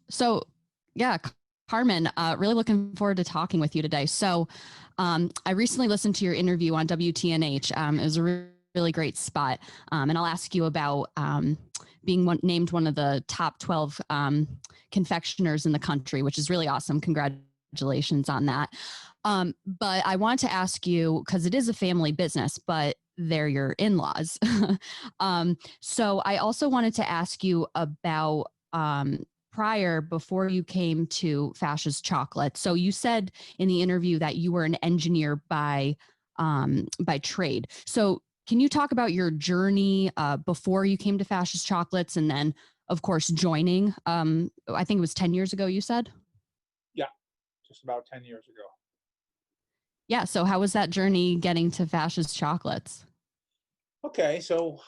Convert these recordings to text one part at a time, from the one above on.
So, yeah, Carmen, really looking forward to talking with you today. So, I recently listened to your interview on WTNH. It was a really great spot. And I'll ask you about being named one of the top 12 confectioners in the country, which is really awesome. Congratulations on that. But I want to ask you, because it is a family business, but they're your in-laws. So I also wanted to ask you about before you came to Fascia's Chocolate. So you said in the interview that you were an engineer by trade. So can you talk about your journey before you came to Fascia's Chocolates, and then, of course, joining? I think it was 10 years ago, you said? Yeah, just about 10 years ago. Yeah. So how was that journey getting to Fascia's Chocolates? Okay, so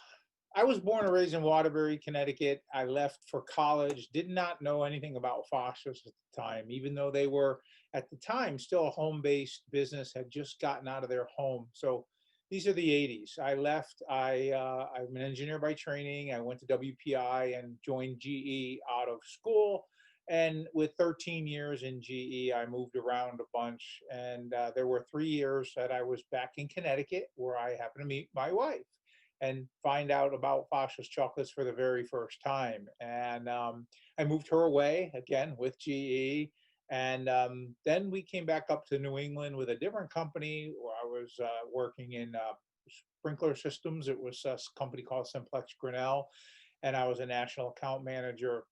I was born and raised in Waterbury, Connecticut. I left for college, did not know anything about Fascia's at the time, even though they were at the time still a home-based business, had just gotten out of their home. So these are the 80s. I left. I'm an engineer by training. I went to WPI and joined GE out of school. And with 13 years in GE, I moved around a bunch. And there were 3 years that I was back in Connecticut where I happened to meet my wife and find out about Fascia's Chocolates for the very first time. And I moved her away again with GE. And then we came back up to New England with a different company where I was working in sprinkler systems. It was a company called Simplex Grinnell, and I was a national account manager.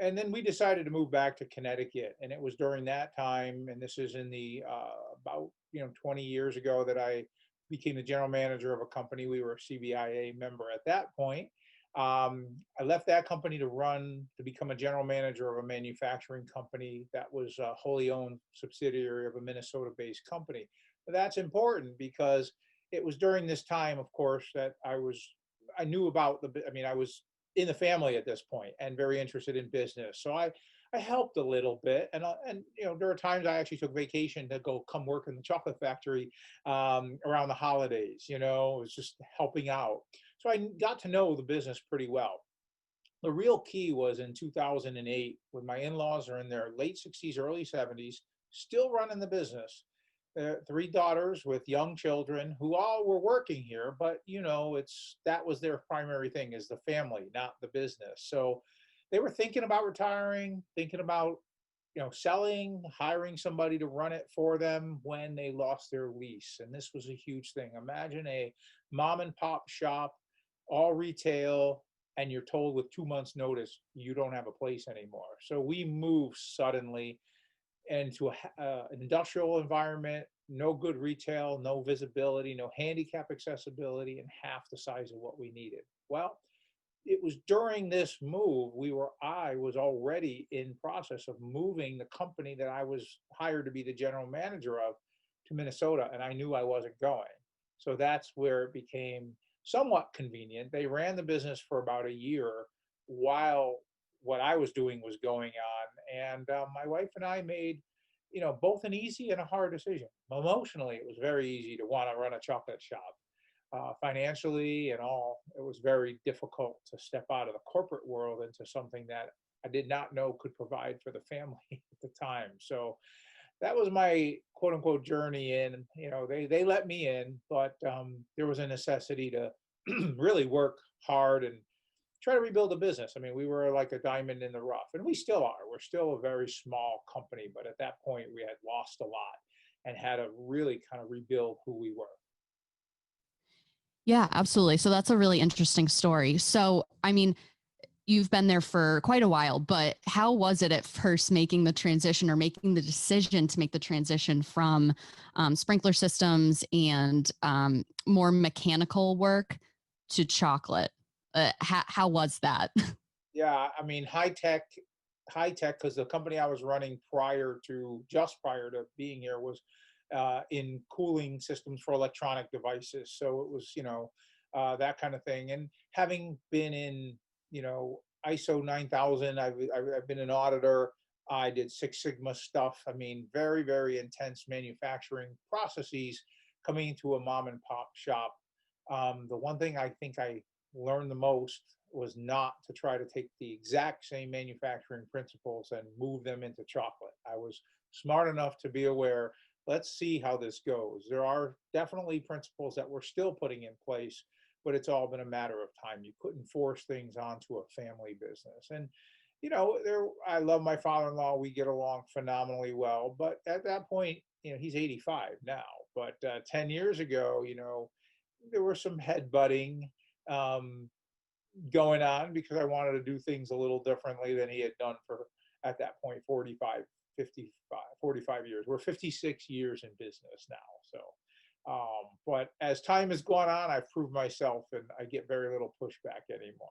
And then we decided to move back to Connecticut, and it was during that time, and this is in the about 20 years ago, that I became the general manager of a company. We were a CBIA member at that point. I left that company to become a general manager of a manufacturing company that was a wholly owned subsidiary of a Minnesota-based company. But that's important because it was during this time, of course, that I knew about I was in the family at this point and very interested in business. So I helped a little bit, and there were times I actually took vacation to come work in the chocolate factory around the holidays. It was just helping out. So I got to know the business pretty well. The real key was in 2008, when my in-laws are in their late 60s, early 70s, still running the business. Three daughters with young children who all were working here, but that was their primary thing, is the family, not the business. So they were thinking about retiring, thinking about selling, hiring somebody to run it for them when they lost their lease. And this was a huge thing. Imagine a mom and pop shop, all retail, and you're told with 2 months notice you don't have a place anymore. So we moved suddenly into an industrial environment, no good retail, no visibility, no handicap accessibility, and half the size of what we needed. Well, it was during this move I was already in process of moving the company that I was hired to be the general manager of to Minnesota, and I knew I wasn't going. So that's where it became somewhat convenient. They ran the business for about a year while what I was doing was going on, and my wife and I made both an easy and a hard decision. Emotionally, it was very easy to want to run a chocolate shop. Financially and all, it was very difficult to step out of the corporate world into something that I did not know could provide for the family at the time. So that was my quote unquote journey in. They let me in, but there was a necessity to really work hard and try to rebuild the business. I mean, we were like a diamond in the rough, and we still are. We're still a very small company, but at that point, we had lost a lot and had to really kind of rebuild who we were. Yeah, absolutely. So that's a really interesting story. So, I mean, you've been there for quite a while, but how was it at first making the transition, or making the decision to make the transition from sprinkler systems and more mechanical work to chocolate? How was that? Yeah, I mean, high tech, because the company I was running just prior to being here, was in cooling systems for electronic devices. So it was, that kind of thing. And having been in, ISO 9000, I've been an auditor. I did Six Sigma stuff. I mean, very, very intense manufacturing processes coming into a mom and pop shop. The one thing I think I learned the most was not to try to take the exact same manufacturing principles and move them into chocolate. I was smart enough to be aware, let's see how this goes. There are definitely principles that we're still putting in place, but it's all been a matter of time. You couldn't force things onto a family business. And I love my father-in-law. We get along phenomenally well. But at that point, he's 85 now. But 10 years ago, there was some headbutting going on because I wanted to do things a little differently than he had done for, at that point, 45 years. We're 56 years in business now. So, but as time has gone on, I've proved myself and I get very little pushback anymore.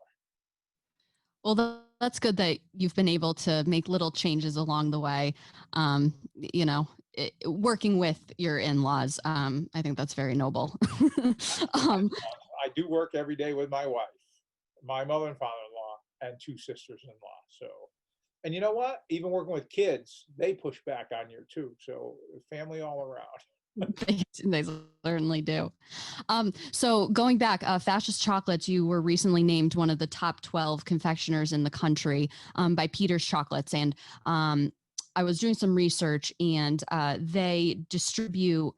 Well, that's good that you've been able to make little changes along the way. Working with your in-laws, I think that's very noble. I do work every day with my wife, my mother and father-in-law, and 2 sisters-in-law. So, and you know what? Even working with kids, they push back on you too. So family all around. They certainly do. So going back, Fascia's Chocolates, you were recently named one of the top 12 confectioners in the country by Peter's Chocolates. And I was doing some research and they distribute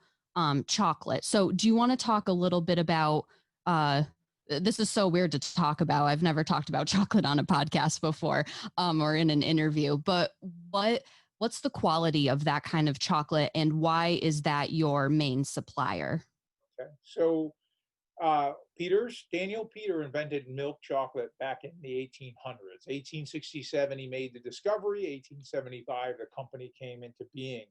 chocolate. So do you want to talk a little bit about, this is so weird to talk about. I've never talked about chocolate on a podcast before or in an interview, but what's the quality of that kind of chocolate and why is that your main supplier? Okay. So Daniel Peter invented milk chocolate back in the 1800s. 1867, he made the discovery. 1875, the company came into being.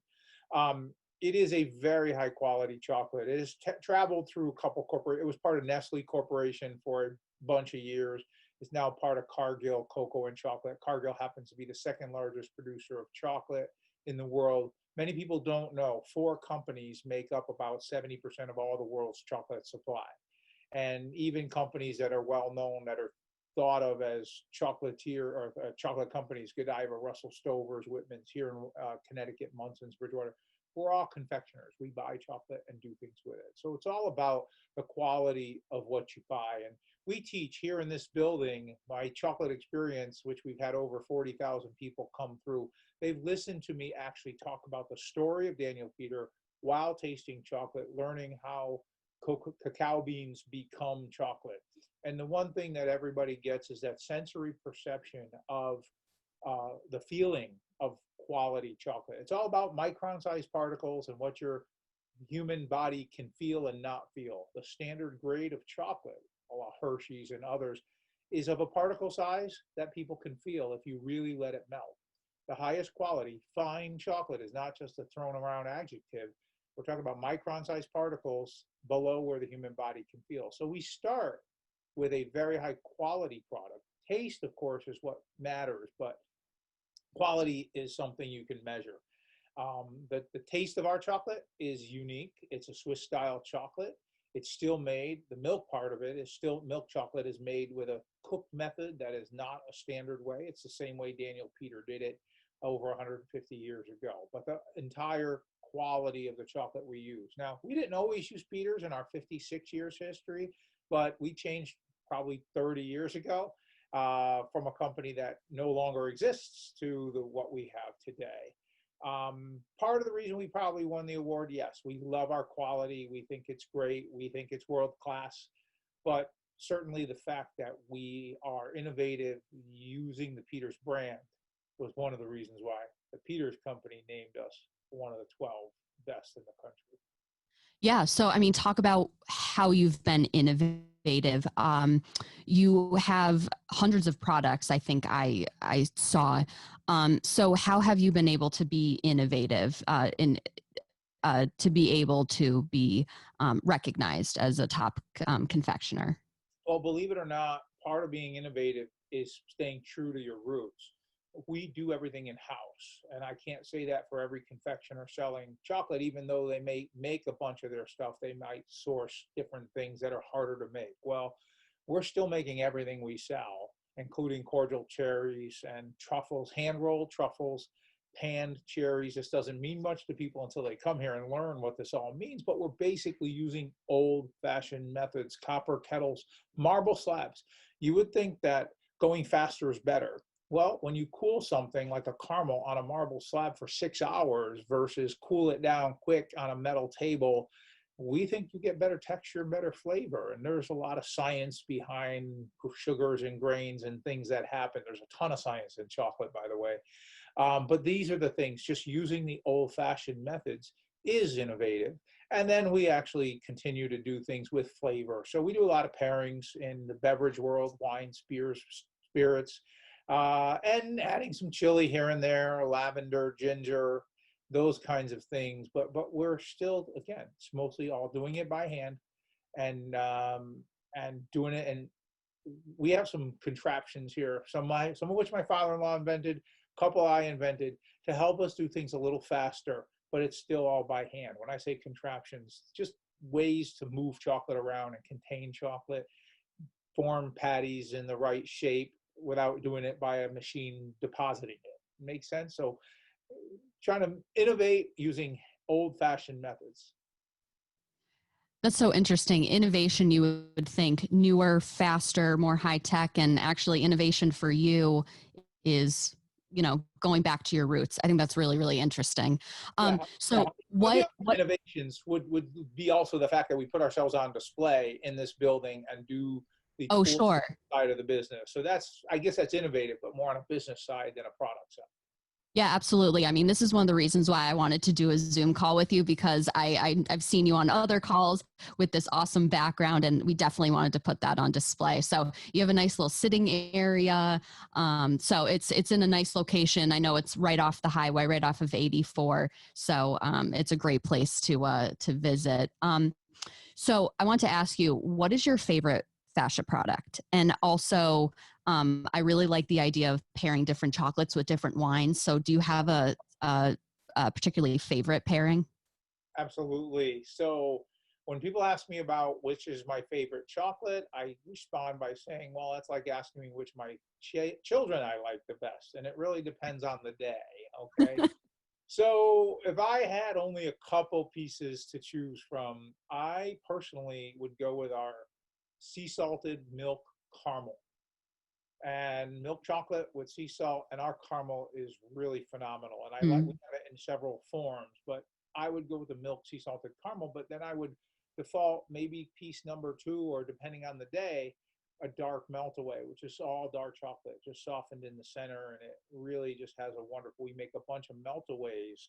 It is a very high quality chocolate. It has traveled through a couple corporate. It was part of Nestle Corporation for a bunch of years. It's now part of Cargill Cocoa and Chocolate. Cargill happens to be the second largest producer of chocolate in the world. Many people don't know 4 companies make up about 70% of all the world's chocolate supply. And even companies that are well known, that are thought of as chocolatier or chocolate companies, Godiva, Russell Stover's, Whitman's, here in Connecticut, Munson's, Bridgewater, we're all confectioners. We buy chocolate and do things with it. So it's all about the quality of what you buy. And we teach here in this building, my chocolate experience, which we've had over 40,000 people come through. They've listened to me actually talk about the story of Daniel Peter while tasting chocolate, learning how cacao beans become chocolate. And the one thing that everybody gets is that sensory perception of the feeling of quality chocolate. It's all about micron-sized particles and what your human body can feel and not feel. The standard grade of chocolate, Hershey's and others, is of a particle size that people can feel if you really let it melt. The highest quality, fine chocolate is not just a thrown around adjective. We're talking about micron-sized particles below where the human body can feel. So we start with a very high quality product. Taste, of course, is what matters, but quality is something you can measure. The taste of our chocolate is unique. It's a Swiss style chocolate. It's still made, the milk part of it is still, milk chocolate is made with a cooked method that is not a standard way. It's the same way Daniel Peter did it over 150 years ago. But the entire quality of the chocolate we use. Now, we didn't always use Peter's in our 56 years history, but we changed probably 30 years ago from a company that no longer exists to what we have today. Part of the reason we probably won the award, yes, we love our quality. We think it's great. We think it's world class. But certainly the fact that we are innovative using the Peters brand was one of the reasons why the Peters company named us one of the 12 best in the country. Yeah. So, I mean, talk about how you've been innovative. You have hundreds of products, I think I saw. So how have you been able to be innovative to be able to be recognized as a top confectioner? Well, believe it or not, part of being innovative is staying true to your roots. We do everything in-house, and I can't say that for every confectioner selling chocolate. Even though they may make a bunch of their stuff, they might source different things that are harder to make. Well, we're still making everything we sell, including cordial cherries and truffles, hand-rolled truffles, panned cherries. This doesn't mean much to people until they come here and learn what this all means, but we're basically using old-fashioned methods, copper kettles, marble slabs. You would think that going faster is better. Well, when you cool something like a caramel on a marble slab for 6 hours versus cool it down quick on a metal table, we think you get better texture, better flavor. And there's a lot of science behind sugars and grains and things that happen. There's a ton of science in chocolate, by the way. But these are the things, just using the old-fashioned methods is innovative. And then we actually continue to do things with flavor. So we do a lot of pairings in the beverage world, wine, spirits, and adding some chili here and there, lavender, ginger, those kinds of things. But we're still, again, it's mostly all doing it by hand and doing it. And we have some contraptions here, some of which my father-in-law invented, a couple I invented to help us do things a little faster, but it's still all by hand. When I say contraptions, just ways to move chocolate around and contain chocolate, form patties in the right shape without doing it by a machine depositing it. Makes sense? So trying to innovate using old-fashioned methods. That's so interesting. Innovation, you would think newer, faster, more high tech, and actually innovation for you is, going back to your roots. I think that's really, really interesting. Yeah, So the what innovations would be also the fact that we put ourselves on display in this building and do the Oh, tour sure. side of the business. So I guess that's innovative, but more on a business side than a product side. Yeah, absolutely. I mean, this is one of the reasons why I wanted to do a Zoom call with you, because I've seen you on other calls with this awesome background, and we definitely wanted to put that on display. So you have a nice little sitting area. So it's in a nice location. I know it's right off the highway, right off of 84. So it's a great place to visit. So I want to ask you, what is your favorite Fascia product? And also, I really like the idea of pairing different chocolates with different wines. So do you have a particularly favorite pairing? Absolutely. So when people ask me about which is my favorite chocolate, I respond by saying, well, that's like asking me which my children I like the best. And it really depends on the day. Okay. So if I had only a couple pieces to choose from, I personally would go with our sea salted milk caramel. And milk chocolate with sea salt and our caramel is really phenomenal. And we Mm. have it in several forms, but I would go with the milk sea salted caramel, but then I would default maybe piece number two, or depending on the day, a dark meltaway, which is all dark chocolate, just softened in the center. And it really just has a wonderful, we make a bunch of meltaways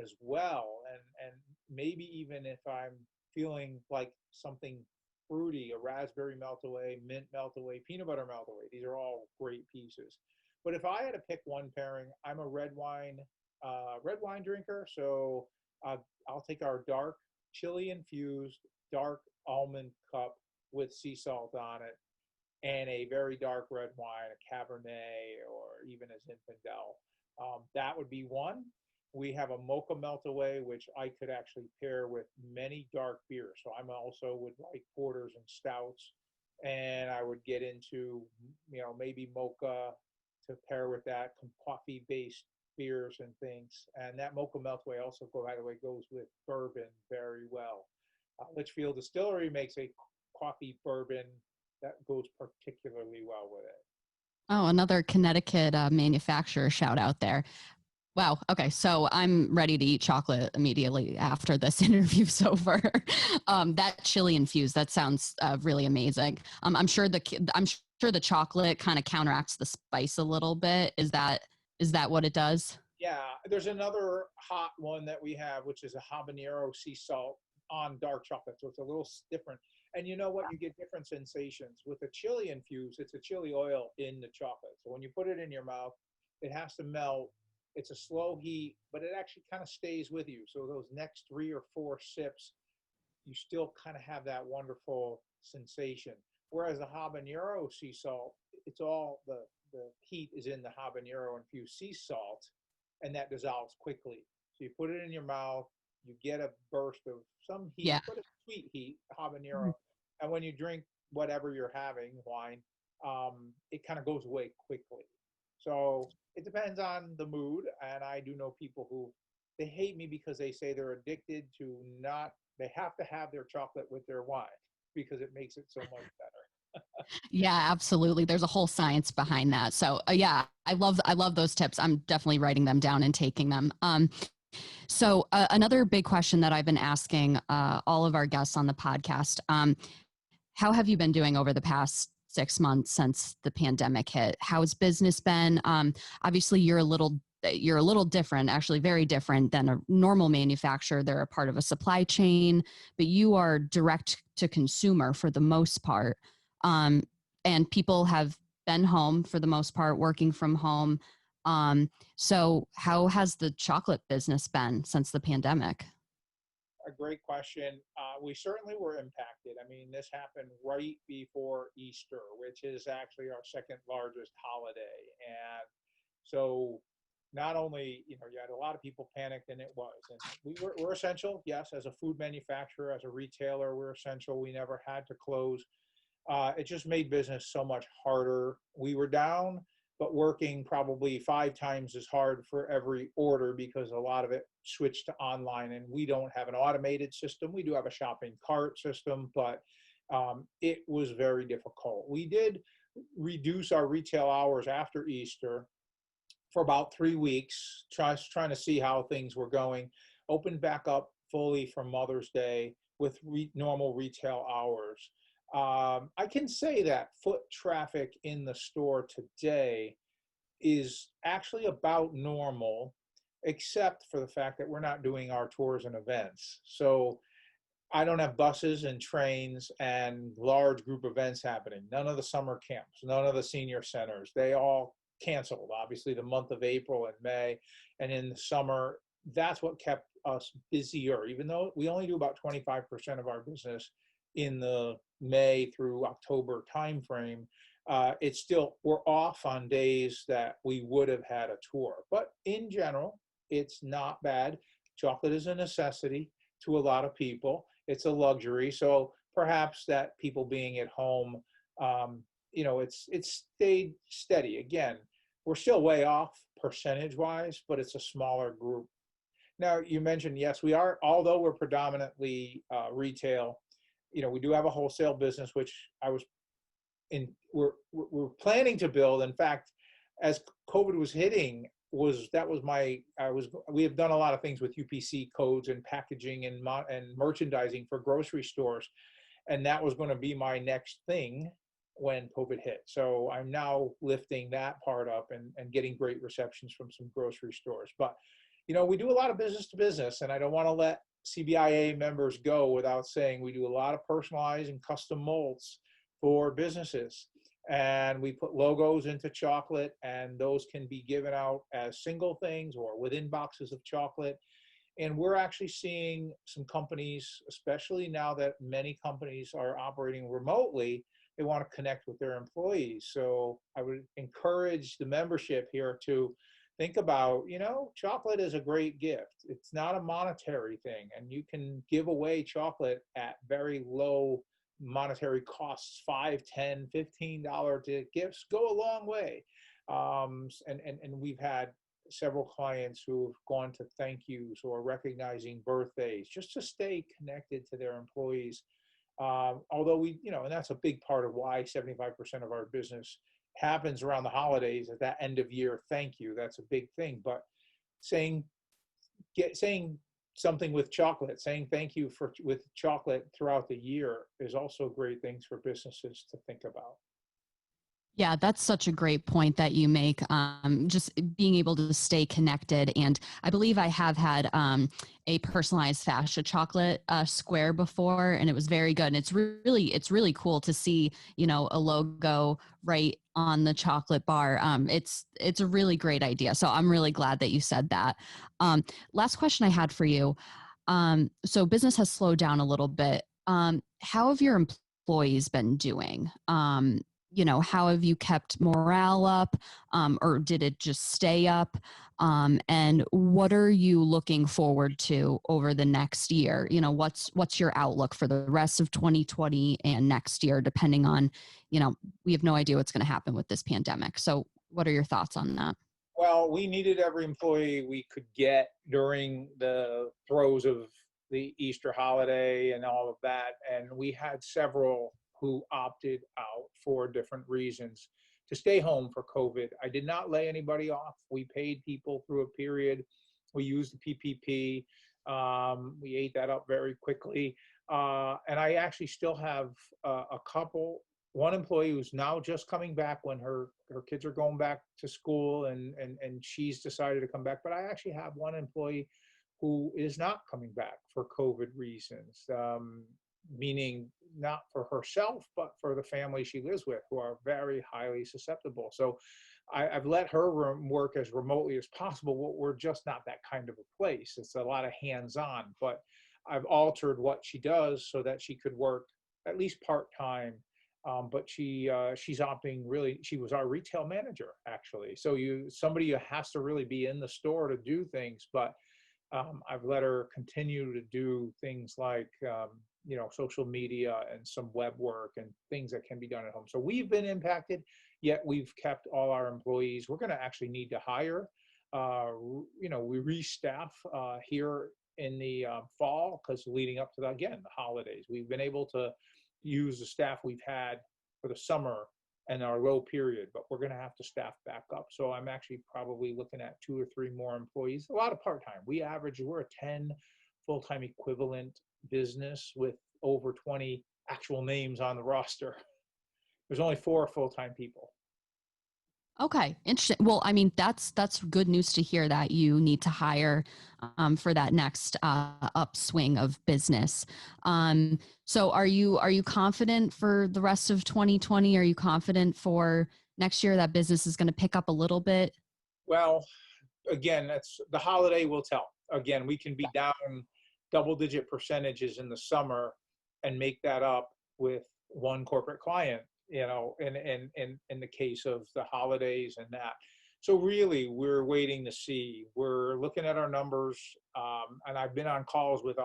as well. And maybe even if I'm feeling like something fruity, a raspberry meltaway, mint meltaway, peanut butter meltaway. These are all great pieces. But if I had to pick one pairing, I'm a red wine drinker. So I'll take our dark chili infused dark almond cup with sea salt on it, and a very dark red wine, a Cabernet, or even a Zinfandel. That would be one. We have a mocha meltaway, which I could actually pair with many dark beers. So I'm also would like porters and stouts, and I would get into, maybe mocha to pair with that, coffee-based beers and things. And that mocha meltaway also, by the way, goes with bourbon very well. Litchfield Distillery makes a coffee bourbon that goes particularly well with it. Oh, another Connecticut manufacturer shout out there. Wow. Okay. So I'm ready to eat chocolate immediately after this interview's over. That chili infused, that sounds really amazing. I'm sure the chocolate kind of counteracts the spice a little bit. Is that what it does? Yeah, there's another hot one that we have, which is a habanero sea salt on dark chocolate. So it's a little different. And you know what? You get different sensations. With the chili infused, it's a chili oil in the chocolate. So when you put it in your mouth, it has to melt. It's a slow heat, but it actually kind of stays with you. So those next 3 or 4 sips, you still kind of have that wonderful sensation. Whereas the habanero sea salt, it's all the heat is in the habanero infused sea salt, and that dissolves quickly. So you put it in your mouth, you get a burst of some heat, Yeah. but a sweet heat, habanero. And when you drink whatever you're having, wine, it kind of goes away quickly. So it depends on the mood. And I do know people who they hate me because they say they're addicted to not, they have to have their chocolate with their wine because it makes it so much better. Yeah, absolutely. There's a whole science behind that. So yeah, I love those tips. I'm definitely writing them down and taking them. So another big question that I've been asking all of our guests on the podcast: how have you been doing over the past 6 months since the pandemic hit? How has business been? Obviously, you're a little different, actually very different than a normal manufacturer. They're a part of a supply chain, but you are direct to consumer for the most part. Um, and people have been home for the most part, working from home. So how has the chocolate business been since the pandemic? A great question. We certainly were impacted. I mean, this happened right before Easter, which is actually our second largest holiday. And so not only, you had a lot of people panicked, and it was, and we're essential. Yes, as a food manufacturer, as a retailer, we're essential. We never had to close. It just made business so much harder. We were down, but working probably 5 times as hard for every order because a lot of it switched to online. And we don't have an automated system. We do have a shopping cart system, but it was very difficult. We did reduce our retail hours after Easter for about 3 weeks, trying to see how things were going. Opened back up fully for Mother's Day with normal retail hours. I can say that foot traffic in the store today is actually about normal, except for the fact that we're not doing our tours and events. So I don't have buses and trains and large group events happening. None of the summer camps, none of the senior centers. They all canceled, obviously, the month of April and May. And in the summer, that's what kept us busier, even though we only do about 25% of our business in the May through October timeframe. It's still, we're off on days that we would have had a tour. But in general, it's not bad. Chocolate is a necessity to a lot of people. It's a luxury. So perhaps that people being at home, it's stayed steady. Again, we're still way off percentage wise, but it's a smaller group. Now, you mentioned, yes, we are, although we're predominantly retail, we do have a wholesale business, which we're planning to build. In fact, as COVID was hitting, we have done a lot of things with UPC codes and packaging and merchandising for grocery stores, and that was going to be my next thing when COVID hit. So I'm now lifting that part up and getting great receptions from some grocery stores. But we do a lot of business to business, and I don't want to let CBIA members go without saying we do a lot of personalized and custom molds for businesses. And we put logos into chocolate, and those can be given out as single things or within boxes of chocolate. And we're actually seeing some companies, especially now that many companies are operating remotely, they want to connect with their employees. So I would encourage the membership here to think about, chocolate is a great gift. It's not a monetary thing, and you can give away chocolate at very low monetary costs. 5, 10, $15 gifts go a long way. And we've had several clients who have gone to thank yous or recognizing birthdays just to stay connected to their employees. Although and that's a big part of why 75% of our business happens around the holidays, at that end of year thank you. That's a big thing. But saying something with chocolate, saying thank you with chocolate throughout the year is also great things for businesses to think about. Yeah, that's such a great point that you make. Just being able to stay connected. And I believe I have had a personalized Fascia chocolate square before, and it was very good. And it's really cool to see, a logo right on the chocolate bar. It's a really great idea. So I'm really glad that you said that. Last question I had for you. So business has slowed down a little bit. How have your employees been doing? How have you kept morale up, or did it just stay up? And what are you looking forward to over the next year? What's your outlook for the rest of 2020 and next year, depending on, we have no idea what's going to happen with this pandemic. So what are your thoughts on that? Well, we needed every employee we could get during the throes of the Easter holiday and all of that. And we had several who opted out for different reasons to stay home for COVID. I did not lay anybody off. We paid people through a period. We used the PPP. We ate that up very quickly. And I actually still have one employee who's now just coming back when her kids are going back to school, and she's decided to come back. But I actually have one employee who is not coming back for COVID reasons, meaning not for herself, but for the family she lives with, who are very highly susceptible. So I've let her work as remotely as possible. We're just not that kind of a place. It's a lot of hands-on, but I've altered what she does so that she could work at least part-time. But she's opting, really, she was our retail manager, actually. So somebody who has to really be in the store to do things, but I've let her continue to do things like, social media and some web work and things that can be done at home. So we've been impacted, yet we've kept all our employees. We're going to actually need to hire. We restaff here in the fall, because leading up to the holidays, we've been able to use the staff we've had for the summer and our low period, but we're going to have to staff back up. So I'm actually probably looking at 2 or 3 more employees, a lot of part-time. We're a 10 full-time equivalent business with over 20 actual names on the roster. There's only 4 full-time people. Okay, interesting. Well, I mean, that's good news to hear that you need to hire for that next upswing of business. So are you confident for the rest of 2020? Are you confident for next year that business is going to pick up a little bit? Well, again, that's the holiday will tell. Again, we can be down double-digit percentages in the summer and make that up with one corporate client, in the case of the holidays and that. So really, we're waiting to see. We're looking at our numbers, and I've been on calls with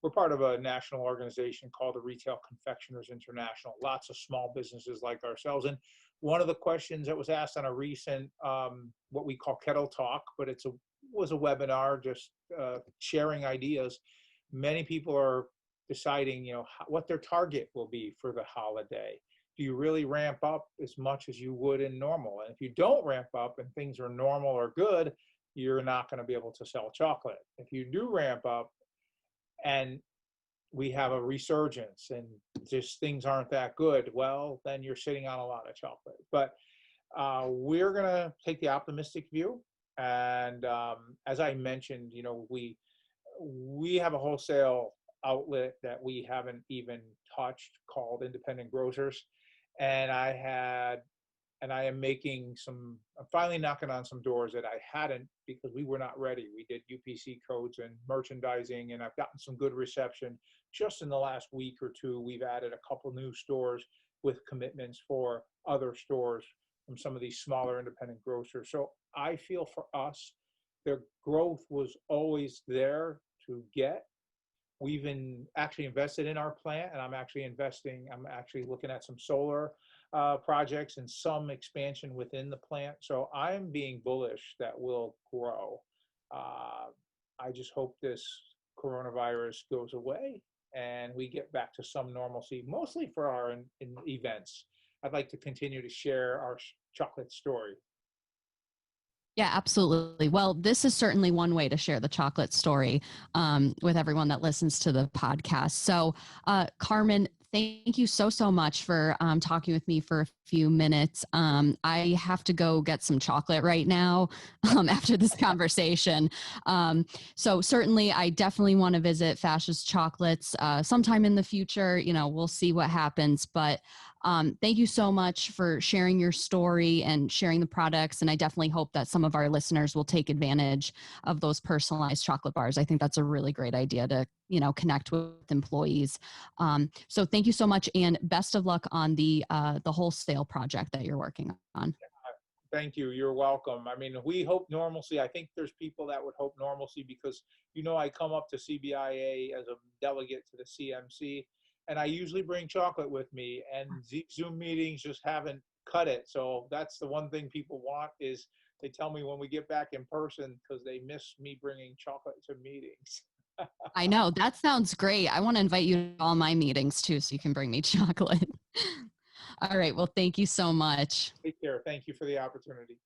we're part of a national organization called the Retail Confectioners International, lots of small businesses like ourselves. And one of the questions that was asked on a recent, what we call Kettle Talk, but was a webinar, just sharing ideas. Many people are deciding, what their target will be for the holiday. Do you really ramp up as much as you would in normal? And if you don't ramp up and things are normal or good, you're not going to be able to sell chocolate. If you do ramp up and we have a resurgence and just things aren't that good, well, then you're sitting on a lot of chocolate. But we're going to take the optimistic view. And as I mentioned, we have a wholesale outlet that we haven't even touched called Independent Grocers. And I am I'm finally knocking on some doors that I hadn't, because we were not ready. We did UPC codes and merchandising, and I've gotten some good reception. Just in the last week or 2, we've added a couple new stores with commitments for other stores from some of these smaller independent grocers. So I feel for us, their growth was always there to get. We've actually invested in our plant, and I'm actually looking at some solar projects and some expansion within the plant. So I'm being bullish that we'll grow. I just hope this coronavirus goes away and we get back to some normalcy, mostly for our in events. I'd like to continue to share our chocolate story. Yeah, absolutely. Well, this is certainly one way to share the chocolate story with everyone that listens to the podcast. So, Carmen, thank you so much for talking with me for a few minutes. I have to go get some chocolate right now after this conversation. So certainly, I definitely want to visit Fascia's Chocolates sometime in the future. We'll see what happens, but thank you so much for sharing your story and sharing the products. And I definitely hope that some of our listeners will take advantage of those personalized chocolate bars. I think that's a really great idea to, connect with employees. So thank you so much, and best of luck on the wholesale project that you're working on. Thank you. You're welcome. I mean, we hope normalcy. I think there's people that would hope normalcy because, I come up to CBIA as a delegate to the CMC. And I usually bring chocolate with me, and Zoom meetings just haven't cut it. So that's the one thing people want, is they tell me when we get back in person, because they miss me bringing chocolate to meetings. I know. That sounds great. I want to invite you to all my meetings too, so you can bring me chocolate. All right. Well, thank you so much. Take care. Thank you for the opportunity.